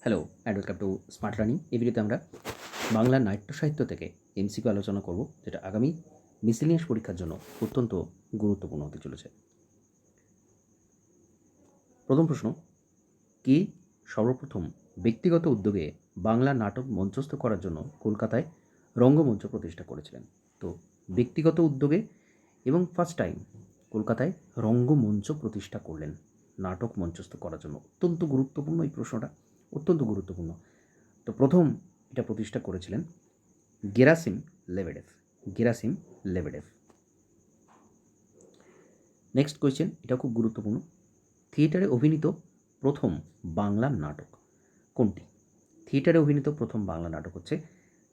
Hello and welcome to smart learning. এই ভিডিওতে আমরা বাংলা নাট্য সাহিত্য থেকে এমসিকিউ আলোচনা করব, যেটা আগামী মিসেলিনিয়াস পরীক্ষার জন্য অত্যন্ত গুরুত্বপূর্ণ হতে চলেছে। প্রথম প্রশ্ন, কি সর্বপ্রথম ব্যক্তিগত উদ্যোগে বাংলা নাটক মঞ্চস্থ করার জন্য কলকাতায় রঙ্গমঞ্চ প্রতিষ্ঠা করেছিলেন? তো ব্যক্তিগত উদ্যোগে এবং ফার্স্ট টাইম কলকাতায় রঙ্গমঞ্চ প্রতিষ্ঠা করলেন নাটক মঞ্চস্থ করার জন্য। অত্যন্ত গুরুত্বপূর্ণ এই প্রশ্নটা, অত্যন্ত গুরুত্বপূর্ণ। তো প্রথম এটা প্রতিষ্ঠা করেছিলেন গেরাসিম লেবেডেভ। গেরাসিম লেবেডেভ। নেক্সট কোয়েশ্চেন, এটা খুব গুরুত্বপূর্ণ। থিয়েটারে অভিনীত প্রথম বাংলা নাটক কোনটি? থিয়েটারে অভিনীত প্রথম বাংলা নাটক হচ্ছে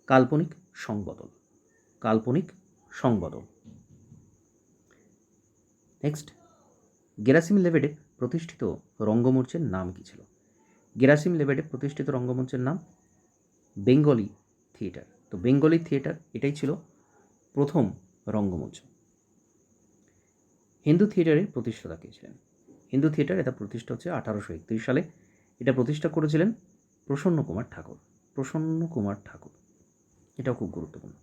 কাল্পনিক সংবদল। কাল্পনিক সংবদল। নেক্সট, গেরাসিম লেবেডেভ প্রতিষ্ঠিত রঙ্গমঞ্চের নাম কী ছিল? গেরাসিম লেবেডেভ প্রতিষ্ঠিত রঙ্গমঞ্চের নাম বেঙ্গলি থিয়েটার। তো বেঙ্গলি থিয়েটার এটাই ছিল প্রথম রঙ্গমঞ্চ। হিন্দু থিয়েটারের প্রতিষ্ঠাতা কে ছিলেন? হিন্দু থিয়েটার এটা প্রতিষ্ঠা হচ্ছে 1831 সালে। এটা প্রতিষ্ঠা করেছিলেন প্রসন্ন কুমার ঠাকুর। প্রসন্ন কুমার ঠাকুর, এটাও খুব গুরুত্বপূর্ণ।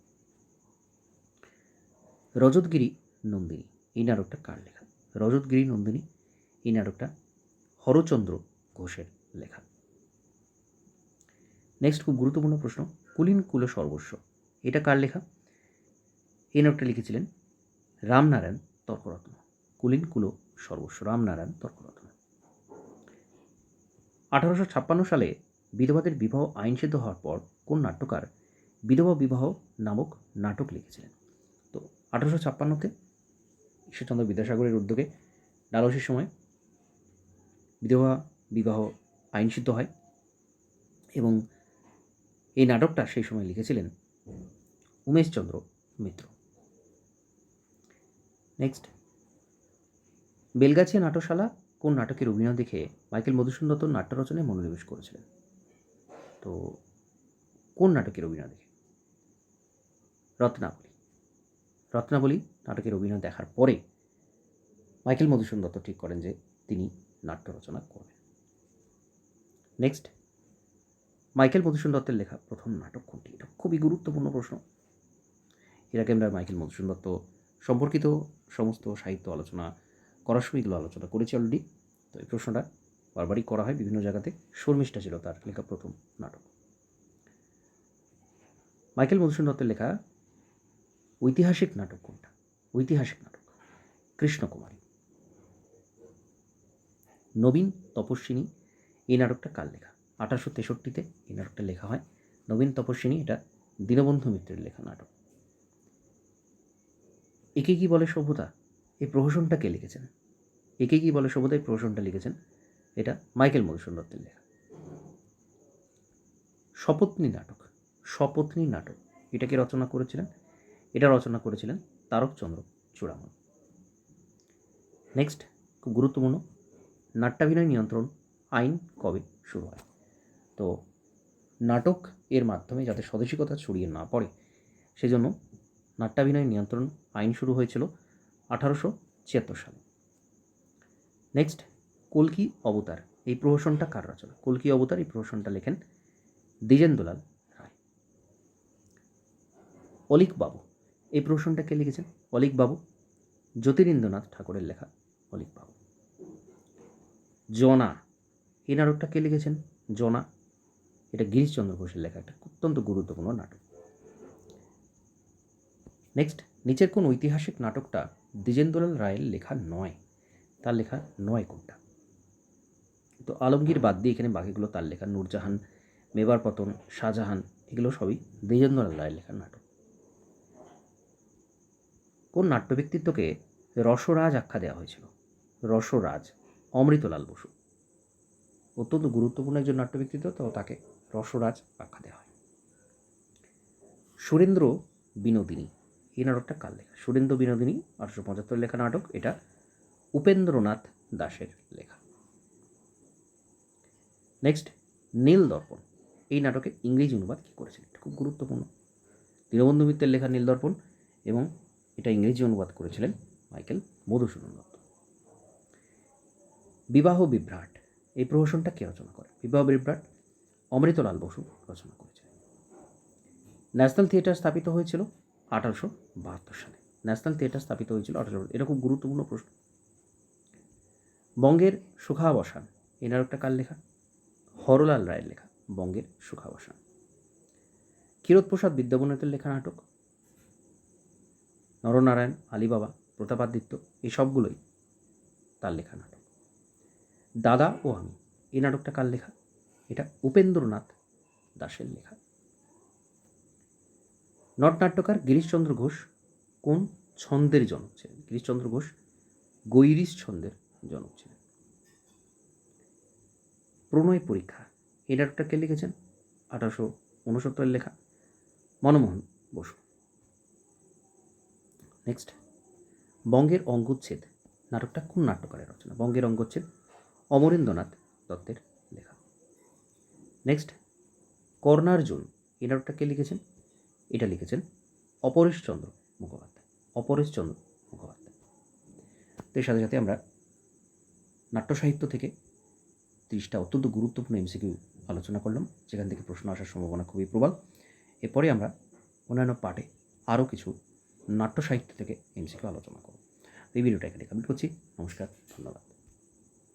রজতগিরি নন্দিনী এই নাটকটা কার লেখা? রজতগিরি নন্দিনী এই নাটকটা হরচন্দ্র ঘোষের লেখা। নেক্সট, খুব গুরুত্বপূর্ণ প্রশ্ন, কুলীন কুল সর্বস্ব এটা কার লেখা? এই নাটকটা লিখেছিলেন রামনারায়ণ তর্করত্ন। কুলীন কুল সর্বস্ব, রামনারায়ণ তর্করত্ন। 1856 সালে বিধবাদের বিবাহ আইনসিদ্ধ হওয়ার পর কোন নাট্যকার বিধবা বিবাহ নামক নাটক লিখেছিলেন? তো 1856তে ঈশ্বরচন্দ্র বিদ্যাসাগরের উদ্যোগে ডালহৌসির সময় বিধবা বিবাহ আইনসিদ্ধ হয় এবং এই নাটকটা সেই সময় লিখেছিলেন উমেশচন্দ্র মিত্র। নেক্সট, বেলগাছিয়া নাট্যশালা কোন নাটকের অভিনয় দেখে মাইকেল মধুসূদন দত্ত নাট্য রচনায় মনোনিবেশ করেছিলেন? তো কোন নাটকের অভিনয় দেখে? রত্নাবলী। রত্নাবলী নাটকের অভিনয় দেখার পরে মাইকেল মধুসূদন দত্ত ঠিক করেন যে তিনি নাট্য রচনা করবেন। নেক্সট, মাইকেল মধুসূদন দত্তের লেখা প্রথম নাটক কোনটি? এটা খুবই গুরুত্বপূর্ণ প্রশ্ন। এর আগে আমরা মাইকেল মধুসূদন দত্ত সম্পর্কিত সমস্ত সাহিত্য আলোচনা করার সময় এগুলো আলোচনা করেছি অলরেডি। তো এই প্রশ্নটা বারবারই করা হয় বিভিন্ন জায়গাতে। শর্মিষ্ঠা ছিল তার লেখা প্রথম নাটক। মাইকেল মধুসূদন দত্তের লেখা ঐতিহাসিক নাটক কোনটা? ঐতিহাসিক নাটক কৃষ্ণকুমারী। নবীন তপস্বিনী এই নাটকটা কার লেখা? 1863-তে এই নাটকটা লেখা হয়। নবীন তপস্বিনী এটা দীনবন্ধু মিত্রের লেখা নাটক। একে কি বলে সভ্যতা এই প্রহসনটা কে লিখেছেন? একে কি বলে সভ্যতা এই প্রহসনটা লিখেছেন এটা মাইকেল মধুসূদন দত্তের লেখা। শপথনী নাটক, শপথনী নাটক এটাকে রচনা করেছিলেন? এটা রচনা করেছিলেন তারকচন্দ্র চূড়ামন। নেক্সট, খুব গুরুত্বপূর্ণ, নাট্যাভিনয় নিয়ন্ত্রণ আইন কবে শুরু হয়? তো নাটক এর মাধ্যমে যাতে স্বদেশিকতা ছড়িয়ে না পড়ে সেজন্য নাট্যাভিনয় নিয়ন্ত্রণ আইন শুরু হয়েছিল 1876 সালে। নেক্সট, কল্কি অবতার এই প্রহসনটা কার রচনা? কল্কি অবতার এই প্রহসনটা লেখেন দ্বিজেন্দ্রলাল রায়। অলীক বাবু এই প্রহসনটা কে লিখেছেন? অলীক বাবু জ্যোতিরিন্দ্রনাথ ঠাকুরের লেখা অলীক বাবু। জনা এই নাটকটা কে লিখেছেন? জনা এটা গিরিশচন্দ্র ঘোষের লেখা একটা অত্যন্ত গুরুত্বপূর্ণ নাটক। নেক্সট, নিচের কোন ঐতিহাসিক নাটকটা দ্বিজেন্দ্রলাল রায়ের লেখা নয়? তার লেখা নয় কোনটা? তো আলমগীর বাদ দিয়ে এখানে বাকিগুলো তার লেখা। নূরজাহান, মেবার পতন, শাহজাহান এগুলো সবই দ্বিজেন্দ্রলাল রায়ের লেখার নাটক। কোন নাট্য ব্যক্তিত্বকে রসরাজ আখ্যা দেওয়া হয়েছিল? রসরাজ অমৃতলাল বসু। অত্যন্ত গুরুত্বপূর্ণ একজন নাট্য ব্যক্তিত্ব, তো তাকে রসরাজ আখ্যা দেওয়া হয়। সুরেন্দ্র বিনোদিনী এই নাটকটা কার লেখা? সুরেন্দ্র বিনোদিনী 1875 লেখা নাটক, এটা উপেন্দ্রনাথ দাশের লেখা। নেক্সট, নীল দর্পণ এই নাটকের ইংরেজি অনুবাদ কী করেছেন? এটা খুব গুরুত্বপূর্ণ। দীনবন্ধু মিত্রের লেখা নীল দর্পণ এবং এটা ইংরেজি অনুবাদ করেছিলেন মাইকেল মধুসূদন দত্ত। বিবাহ বিভ্রাট এই প্রহসনটা কে রচনা করে? বিবাহ বিভ্রাট অমৃতলাল বসু রচনা করেছিলেন। ন্যাশনাল থিয়েটার স্থাপিত হয়েছিল 1872 সালে। ন্যাশনাল থিয়েটার স্থাপিত হয়েছিল 1872। এটা খুব গুরুত্বপূর্ণ প্রশ্ন। বঙ্গের সুখাবসান এই নাটকটা কার লেখা? হরলাল রায়ের লেখা বঙ্গের সুখাবসান। ক্ষীরোদপ্রসাদ বিদ্যাবনেতের লেখা নাটক। নরনারায়ণ, আলিবাবা, প্রতাপাদিত্য এই সবগুলোই তার লেখা নাটক। দাদা ও আমি এই নাটকটা কার লেখা? এটা উপেন্দ্রনাথ দাশের লেখা। নটনাট্যকার গিরিশচন্দ্র ঘোষ কোন ছন্দের জনক ছিলেন? গিরিশচন্দ্র ঘোষ গৈরিশ ছন্দের জনক ছিলেন। প্রণয় পরীক্ষা এই নাটকটা কে লিখেছেন? 1869 লেখা মনমোহন বসু। নেক্সট, বঙ্গের অঙ্গচ্ছেদ নাটকটা কোন নাট্যকারের রচনা? বঙ্গের অঙ্গচ্ছেদ অমরেন্দ্রনাথ দত্তের লেখা। নেক্সট, কর্ণার্জুন এই নাটকটা কে লিখেছেন? এটা লিখেছেন অপরেশচন্দ্র মুখোপাধ্যায়। অপরেশচন্দ্র মুখোপাধ্যায়। তো এর সাথে সাথে আমরা নাট্য সাহিত্য থেকে 30টা অত্যন্ত গুরুত্বপূর্ণ এমসিকিউ আলোচনা করলাম, যেখান থেকে প্রশ্ন আসার সম্ভাবনা খুবই প্রবল। এরপরে আমরা অন্যান্য পার্টে আরও কিছু নাট্য সাহিত্য থেকে এমসিকিউ আলোচনা করব। এই ভিডিওটা এখানে কমপ্লিট করছি। নমস্কার, ধন্যবাদ।